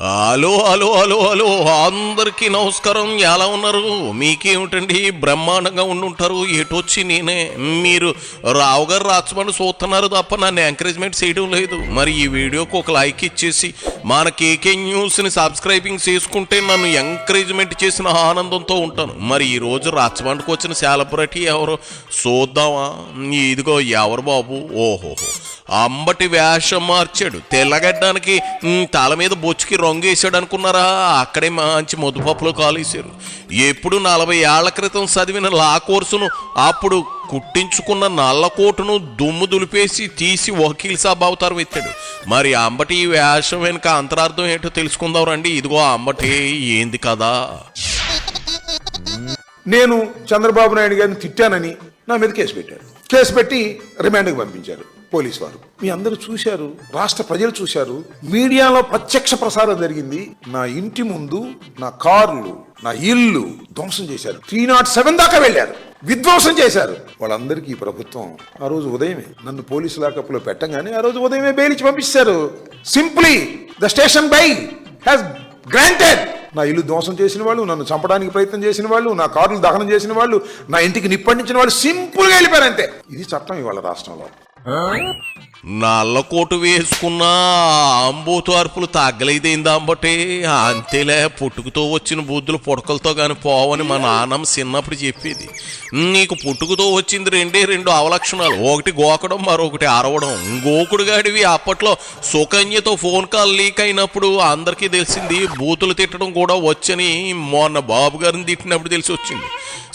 Hello hello hello hello అందరికీ నమస్కారం. ఎలా ఉన్నారు? మీకేమిటండి, బ్రహ్మాండంగా ఉండుంటారు. ఎటొచ్చి నేనే మీరు రావు గారు రాచమని చూస్తున్నారు తప్ప నన్ను ఎంకరేజ్మెంట్ చేయడం లేదు. మరి ఈ వీడియోకి ఒక లైక్ ఇచ్చేసి మన కేకే న్యూస్ని సబ్స్క్రైబింగ్ చేసుకుంటే నన్ను ఎంకరేజ్మెంట్ చేసిన ఆనందంతో ఉంటాను. మరి ఈరోజు రాచమండ్రికి వచ్చిన సెలబ్రిటీ ఎవరు చూద్దామా? ఇదిగో ఎవరు బాబు? ఓహోహో, అంబటి వేషం మార్చాడు. తెల్లగడ్డానికి తల మీద బొచ్చుకి రంగు వేసాడు అనుకున్నారా? అక్కడే మంచి ముద్దపప్పులో కాలేశారు. ఎప్పుడు 40 ఏళ్ల క్రితం చదివిన లా కోర్సును అప్పుడు కుట్టించుకున్న నల్లకోటును దుమ్ము దులిపేసి తీసి వకీల్ సాబ్ అవతారం ఎత్తాడు. మరి అంబటి వేషం వెనుక అంతరార్థం ఏంటో తెలుసుకుందాం రండి. ఇదిగో అంబటి ఏంది కదా. నేను చంద్రబాబు నాయుడు గారిని తిట్టానని నా మీద కేసు పెట్టారు. కేసు పెట్టి రిమాండ్కి పంపించారు పోలీసు వారు. మీ అందరూ చూశారు, రాష్ట్ర ప్రజలు చూశారు, మీడియాలో ప్రత్యక్ష ప్రసారం జరిగింది. నా ఇంటి ముందు నా కార్లు, నా ఇల్లు ధ్వంసం చేశారు. 307 దాకా వెళ్ళారు, విధ్వంసం చేశారు. వాళ్ళందరికీ ఈ ప్రభుత్వం ఆ రోజు ఉదయమే నన్ను పోలీసు లాకప్లో పెట్టంగానే ఆ రోజు ఉదయమే బెయిల్ ఇచ్చి పంపిస్తారు. Simply the station bail has granted. నా ఇల్లు ధ్వంసం చేసిన వాళ్ళు, నన్ను చంపడానికి ప్రయత్నం చేసిన వాళ్ళు, నా కార్లు దహనం చేసిన వాళ్ళు, నా ఇంటికి నిప్పండించిన వాళ్ళు సింపుల్గా వెళ్ళిపోయారు అంతే. ఇది చట్టం ఇవాళ రాష్ట్రంలో. నల్లకోటు వేసుకున్నా అంబోతు అర్పులు తగ్గలేదేందా అంబటే? అంతేలే, పుట్టుకతో వచ్చిన బుద్ధులు పుడకలతో కానీ పోవని మా నాన్నమ్మ చిన్నప్పుడు చెప్పేది. నీకు పుట్టుకతో వచ్చింది రెండు అవలక్షణాలు. ఒకటి గోకడం, మరొకటి అరవడం. గోకుడు గాడివి అప్పట్లో సుకన్యతో ఫోన్ కాల్ లీక్ అయినప్పుడు అందరికీ తెలిసింది. బూతులు తిట్టడం కూడా వచ్చని మొన్న బాబు గారిని తిట్టినప్పుడు తెలిసి వచ్చింది.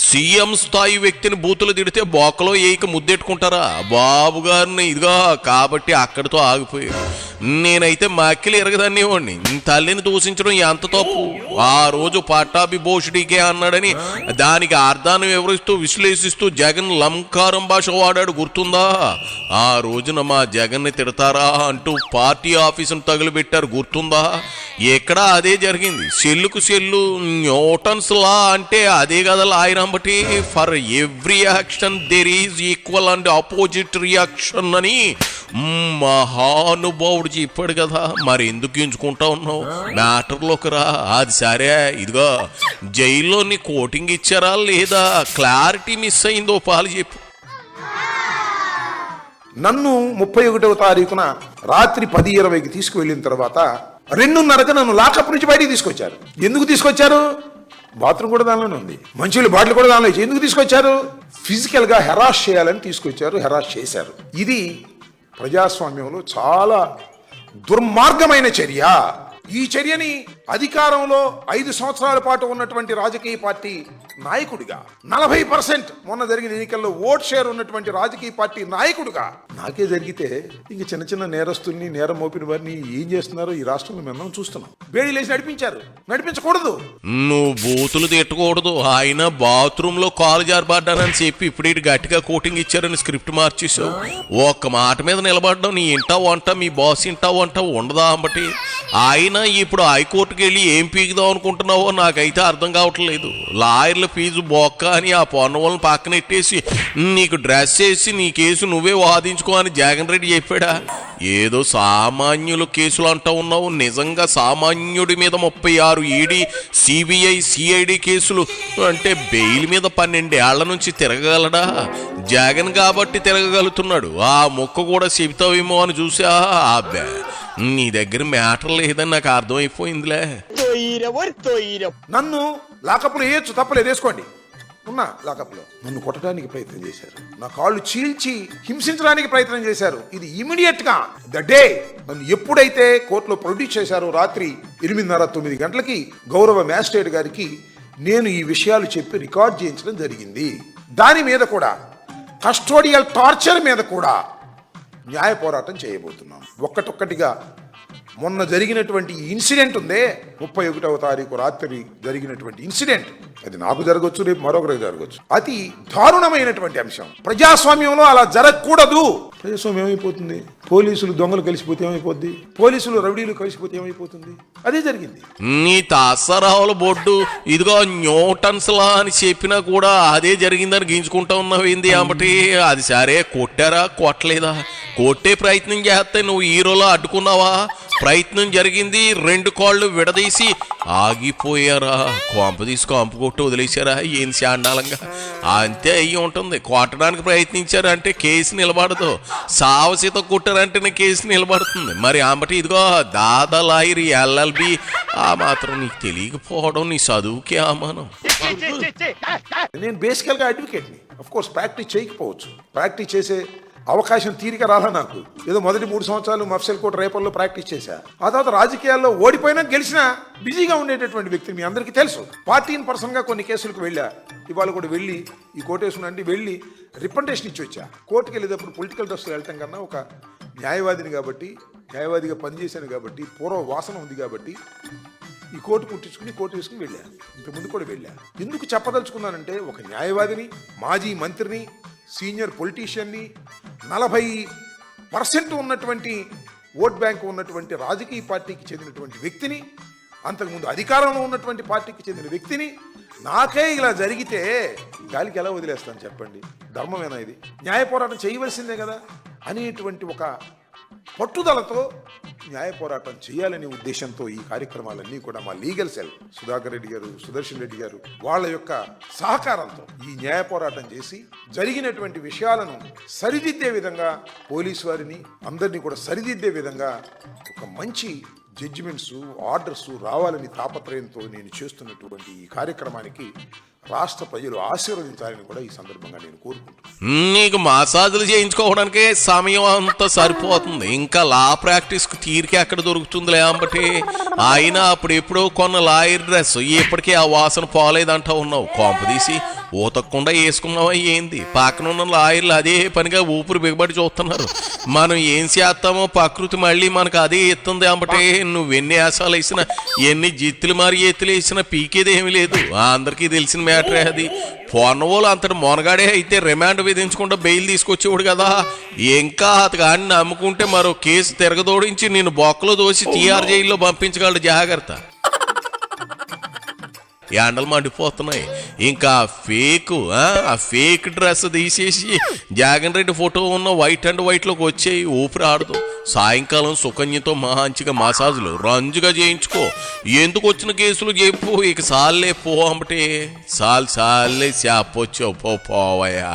సీఎం స్థాయి వ్యక్తిని బూతులు తిడితే బొక్కలో ఏక ముద్దెట్టుకుంటారా? బాబు గారిని ఇదిగా కాబట్టి అక్కడితో ఆగిపోయాడు. నేనైతే మక్కిలు ఎరగదన్నేవాడిని. తల్లిని దూషించడం ఎంత తప్పు? ఆ రోజు పట్టాభిభూషుడికే అన్నాడని దానికి అర్థాన్ని వివరిస్తూ విశ్లేషిస్తూ జగన్ లంకారం భాష వాడాడు, గుర్తుందా? ఆ రోజున మా జగన్ని తిడతారా అంటూ పార్టీ ఆఫీసును తగులుబెట్టారు, గుర్తుందా? ఎక్కడా అదే జరిగింది. సెల్లుకు సెల్లు న్యూటన్స్ లా అంటే అదే కదా లాయరంబటి. For every action there is equal and opposite reaction అని మహానుభావుడు చెప్పాడు కదా. మరి ఎందుకు ఎంచుకుంటా ఉన్నావు? మ్యాటర్లోకి రా. అది సరే, ఇదిగో జైల్లో నీ కోటింగ్ ఇచ్చారా లేదా? క్లారిటీ మిస్ అయిందో పాలు చెప్పు. నన్ను 31వ తారీఖున రాత్రి 10:20కి తీసుకువెళ్ళిన తర్వాత 2:30కి నన్ను లాకప్ నుంచి బయటికి తీసుకొచ్చారు. ఎందుకు తీసుకొచ్చారు? బాత్రూమ్ కూడా దానిలోనే ఉంది, మంచినీళ్ళు బాటిల్ కూడా దానిలో ఇచ్చి. ఎందుకు తీసుకొచ్చారు? ఫిజికల్గా హెరాస్ చేయాలని తీసుకొచ్చారు, హెరాస్ చేశారు. ఇది ప్రజాస్వామ్యంలో చాలా దుర్మార్గమైన చర్య. ఈ చర్యని అధికారంలో 5 సంవత్సరాల పాటు ఉన్నటువంటి రాజకీయ పార్టీ నాయకుడిగా, 40% మొన్న జరిగిన ఎన్నికల్లో ఓట్ షేర్ ఉన్నటువంటి రాజకీయ పార్టీ నాయకుడిగా నాకే జరిగితే ఇంక చిన్న చిన్న నేరస్తుల్ని, నేరం మోపిన వారిని ఏం చేస్తున్నారో ఈ రాష్ట్రంలో మేము చూస్తున్నాం. బేడీలేసి నడిపించారు. నడిపించకూడదు. నువ్వు బూతులు తిట్టకూడదు. ఆయన బాత్రూమ్ లో కాలు జారబడ్డానని చెప్పి ఇప్పుడు గట్టిగా కోటింగ్ ఇచ్చారని స్క్రిప్ట్ మార్చేసావు. ఒక్క మాట మీద నిలబడ్డావు. నీ ఇంటా వంట, మీ బాస్ ఇంటా వంట ఉండదా అంబటి? ఆయన ఇప్పుడు హైకోర్టుకి వెళ్ళి ఏం పీకుదాం అనుకుంటున్నావో నాకైతే అర్థం కావట్లేదు. లాయర్ల ఫీజు బొక్క అని ఆ పొన్నవాళ్ళని పక్కనెట్టేసి నీకు డ్రెస్ వేసి నీ కేసు నువ్వే వాదించుకో అని జగన్ రెడ్డి చెప్పాడా? ఏదో సామాన్యుల కేసులు అంటూ ఉన్నావు. నిజంగా సామాన్యుడి మీద 36 ఈడీ, సిబిఐ, సిఐడి కేసులు అంటే బెయిల్ మీద 12 ఏళ్ల నుంచి తిరగగలడా? జగన్ కాబట్టి తిరగగలుగుతున్నాడు. ఆ మొక్క కూడా చెబుతావేమో అని చూసా. అబ్బా, నీ దగ్గర మ్యాటర్ లేదని నాకు అర్థమైపోయిందిలే. నన్ను లాకప్లో వేయచ్చు, తప్పలేదు, వేసుకోండి. ఉన్నా లాకప్లో నన్ను కొట్టడానికి ప్రయత్నం చేశారు. నా కాళ్ళు చీల్చి హింసించడానికి ప్రయత్నం చేశారు. ఇది ఇమీడియట్ గా ద డే నన్ను ఎప్పుడైతే కోర్టులో ప్రొడ్యూస్ చేశారో రాత్రి 8:30-9 గంటలకి గౌరవ మ్యాజిస్ట్రేట్ గారికి నేను ఈ విషయాలు చెప్పి రికార్డ్ చేయించడం జరిగింది. దాని మీద కూడా కస్టోడియల్ టార్చర్ మీద కూడా న్యాయ పోరాటం చేయబోతున్నాం. ఒక్కటొక్కటిగా మొన్న జరిగినటువంటి ఇన్సిడెంట్ ఉందే, 31వ తారీఖు రాత్రి జరిగినటువంటి ఇన్సిడెంట్, అది నాకు జరగవచ్చు, రేపు మరొకరికి జరగవచ్చు. అతి దారుణమైనటువంటి అంశం. ప్రజాస్వామ్యంలో అలా జరగకూడదు. ప్రజాస్వామ్యం ఏమైపోతుంది? పోలీసులు దొంగలు కలిసిపోతే ఏమైపోద్ది? పోలీసులు రౌడీలు కలిసిపోతే ఏమైపోతుంది? అదే జరిగింది. నీ తాసరావుల బొడ్డు ఇదిగో న్యూటన్స్ లా అని చెప్పినా కూడా అదే జరిగిందని గింజుకుంటా ఉన్నావేంది అంబటి? అది సరే, కొట్టారా కొట్టలేదా? కొట్టే ప్రయత్నం చేస్తే నువ్వు హీరోలో అడ్డుకున్నావా? ప్రయత్నం జరిగింది, 2 కాళ్ళు విడదీసి ఆగిపోయారా, కొంప తీసి కొంప కొట్టి వదిలేశారా, ఏం శాండాలంగా. అంతే అయ్యి ఉంటుంది. కొట్టడానికి ప్రయత్నించారు అంటే కేసు నిలబడదు, సావసీత కొట్టారంటేనే కేసు నిలబడుతుంది. మరి అంబటి ఇదిగో దాదా లాయర్ LLB ఆ మాత్రం నీకు తెలియకపోవడం నీ చదువుకే అమానం. నేను బేసికల్గా అడ్వకేట్ని. అఫ్ కోర్స్ ప్రాక్టీస్ చేయకపోవచ్చు, ప్రాక్టీస్ చేసే అవకాశం తీరిక రాలా నాకు. ఏదో మొదటి 3 సంవత్సరాలు మఫ్సల్ కోట రేపల్లో ప్రాక్టీస్ చేశా. ఆ తర్వాత రాజకీయాల్లో ఓడిపోయినా గెలిచినా బిజీగా ఉండేటటువంటి వ్యక్తి మీ అందరికీ తెలుసు. పార్టీని పర్సన్గా కొన్ని కేసులకు వెళ్ళా. ఇవాళ కూడా వెళ్ళి ఈ కోటేశ్వరం అంటే వెళ్ళి రిప్రజెంటేషన్ ఇచ్చి వచ్చా. కోర్టుకు వెళ్ళేటప్పుడు పొలిటికల్ డ్రెస్లో వెళ్ళటం కన్నా ఒక న్యాయవాదిని కాబట్టి, న్యాయవాదిగా పనిచేశాను కాబట్టి, పూర్వ వాసన ఉంది కాబట్టి ఈ కోర్టు కుట్టించుకుని కోర్టు వేసుకుని వెళ్ళాను. ఇంతకుముందు కూడా వెళ్ళా. ఎందుకు చెప్పదలుచుకున్నానంటే ఒక న్యాయవాదిని, మాజీ మంత్రిని, సీనియర్ పొలిటీషియన్ని, 40% ఉన్నటువంటి ఓట్ బ్యాంకు ఉన్నటువంటి రాజకీయ పార్టీకి చెందినటువంటి వ్యక్తిని, అంతకుముందు అధికారంలో ఉన్నటువంటి పార్టీకి చెందిన వ్యక్తిని నాకే ఇలా జరిగితే గాలికి ఎలా వదిలేస్తాను చెప్పండి? ధర్మమేనా ఇది? న్యాయ పోరాటం చేయవలసిందే కదా అనేటువంటి ఒక పట్టుదలతో న్యాయ పోరాటం చేయాలనే ఉద్దేశంతో ఈ కార్యక్రమాలన్నీ కూడా మా లీగల్ సెల్ సుధాకర్ రెడ్డి గారు, సుదర్శన్ రెడ్డి గారు వాళ్ళ యొక్క సహకారంతో ఈ న్యాయ పోరాటం చేసి జరిగినటువంటి విషయాలను సరిదిద్దే విధంగా, పోలీసు వారిని అందరినీ కూడా సరిదిద్దే విధంగా ఒక మంచి జడ్జిమెంట్స్, ఆర్డర్స్ రావాలని తాపత్రయంతో నేను చేస్తున్నటువంటి ఈ కార్యక్రమానికి రాష్ట్ర ప్రజలు ఆశీర్వదించాలని కూడా ఈ సందర్భంగా నేను కోరుకుంటున్నాను. నీకు మసాజులు చేయించుకోవడానికే సమయం అంతా సరిపోతుంది, ఇంకా లా ప్రాక్టీస్కి తీరిక ఎక్కడ దొరుకుతుందిలే అంబటి. అయినా అప్పుడు ఎప్పుడో కొన్న లాయర్ డ్రెస్ ఇప్పటికే ఆ వాసన పోలేదంటా ఉన్నావు. కొంపదీసి ఊతకుండా వేసుకున్నావా ఏంది? పక్కనున్న లాయర్లు అదే పనిగా ఊపిరి బిగబడి చూస్తున్నారు. మనం ఏం చేస్తామో ప్రకృతి మళ్ళీ మనకు అదే ఎత్తుంది అంబటే. నువ్వెన్ని ఆశాలు వేసినా, ఎన్ని జిత్తులు మారి ఎత్తులు వేసినా పీకేది ఏమీ లేదు. అందరికీ తెలిసిన మ్యాటరే అది. పొన్నవోలు అంతటి మొనగాడే అయితే రిమాండ్ విధించకుండా బెయిల్ తీసుకొచ్చేవాడు కదా. ఇంకా అతగాన్ని నమ్ముకుంటే మరో కేసు తిరగదోడించి నేను బొక్కలో దోసి TR జైల్లో పంపించగలడు. జాగ్రత్త. ఎండలు మండిపోతున్నాయి. ఇంకా ఆ ఫేక్ డ్రెస్ తీసేసి జగన్ రెడ్డి ఫోటో ఉన్న వైట్ అండ్ వైట్లోకి వచ్చేయి. ఊపిరి ఆడదు. సాయంకాలం సుకన్యతో మంచిగా మసాజులు రంజుగా చేయించుకో. ఎందుకు వచ్చిన కేసులు చెప్పు. ఇక సాల్లే పో అంబటే. సాల్లే చెప్పొచ్చు పోవయ్యా.